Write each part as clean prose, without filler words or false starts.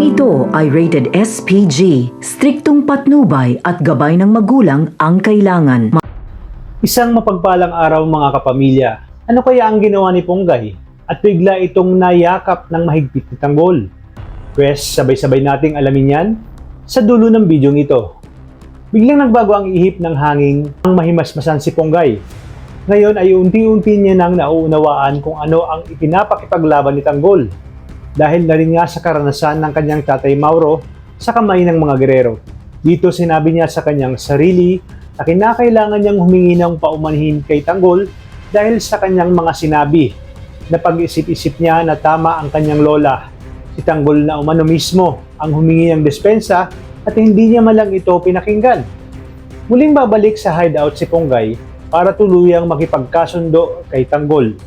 ito ay rated SPG, striktong patnubay at gabay ng magulang ang kailangan. Isang mapagpalang araw mga kapamilya. Ano kaya ang ginawa ni Ponggay? At bigla itong nayakap ng mahigpit ni Tanggol. Pwes, sabay-sabay nating alamin yan sa dulo ng bidyong ito. Biglang nagbago ang ihip ng hangin ang mahimasmasan si Ponggay. Ngayon ay unti-unti niya nang nauunawaan kung ano ang ipinapakipaglaban ni Tanggol. Dahil na rin nga sa karanasan ng kanyang tatay Mauro sa kamay ng mga gerero. Dito sinabi niya sa kanyang sarili na kinakailangan niyang humingi ng paumanhin kay Tanggol dahil sa kanyang mga sinabi. Napag-isip-isip niya na tama ang kanyang lola. Si Tanggol na umano mismo ang humingi ng dispensa at hindi niya malang ito pinakinggan. Muling babalik sa hideout si Ponggay para tuluyang makipagkasundo kay Tanggol.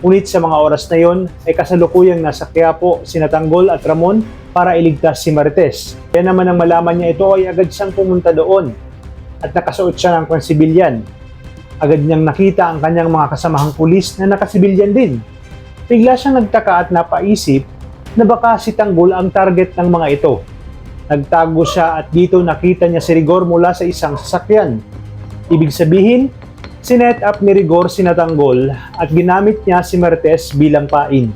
Ngunit sa mga oras na yon ay kasalukuyang nasa Quiapo sina Tanggol at Ramon para iligtas si Marites. Kaya naman nang malaman niya ito ay agad siyang pumunta doon at nakasuot siya ng pansibilyan. Agad niyang nakita ang kanyang mga kasamahang pulis na nakasibilyan din. Bigla siyang nagtaka at napaisip na baka si Tanggol ang target ng mga ito. Nagtago siya at dito nakita niya si Rigor mula sa isang sasakyan. Ibig sabihin, sinet up ni Rigor si Tanggol at ginamit niya si Marites bilang pain.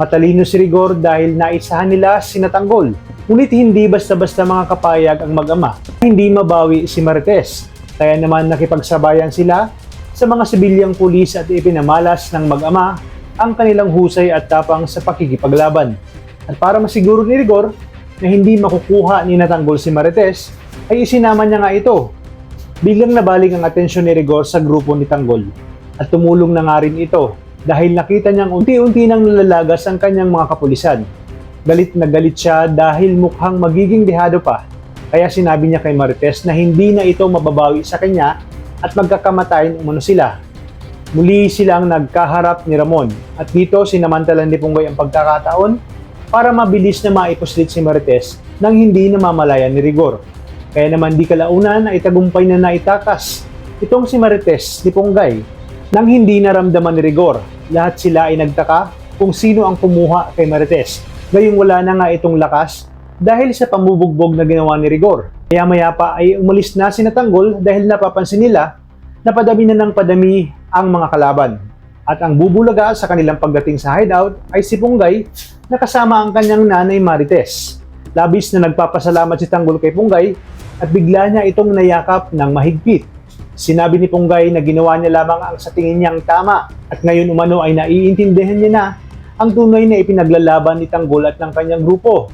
Matalino si Rigor dahil naisahan nila si Tanggol. Ngunit hindi basta-basta mga kapayag ang mag-ama. Hindi mabawi si Marites. Kaya naman nakipagsabayan sila sa mga sibilyang pulis at ipinamalas ng mag-ama ang kanilang husay at tapang sa pakikipaglaban. At para masiguro ni Rigor na hindi makukuha ni Tanggol si Marites, ay isinama niya nga ito. Biglang nabaling ang atensyon ni Rigor sa grupo ni Tanggol at tumulong na nga rin ito dahil nakita niyang unti-unti nang nalalagas ang kanyang mga kapulisan. Galit na galit siya dahil mukhang magiging dehado pa, kaya sinabi niya kay Marites na hindi na ito mababawi sa kanya at magkakamatay umano sila. Muli silang nagkaharap ni Ramon at dito sinamantalan ni Ponggay ang pagkakataon para mabilis na maipuslit si Marites nang hindi namamalayan ni Rigor. Kaya naman di kalaunan ay tagumpay na naitakas itong si Marites ni Ponggay. Nang hindi naramdaman ni Rigor, lahat sila ay nagtaka kung sino ang kumuha kay Marites. Ngayong wala na nga itong lakas dahil sa pamubugbog na ginawa ni Rigor. Maya-maya pa ay umalis na si Tanggol dahil napapansin nila na padami na ng padami ang mga kalaban. At ang bubulaga sa kanilang pagdating sa hideout ay si Ponggay na kasama ang kanyang nanay Marites. Labis na nagpapasalamat si Tanggol kay Ponggay at bigla niya itong nayakap ng mahigpit. Sinabi ni Ponggay na ginawa niya lamang ang sa tingin niyang tama at ngayon umano ay naiintindihan niya na ang tunay na ipinaglalaban ni Tanggol at ng kanyang grupo.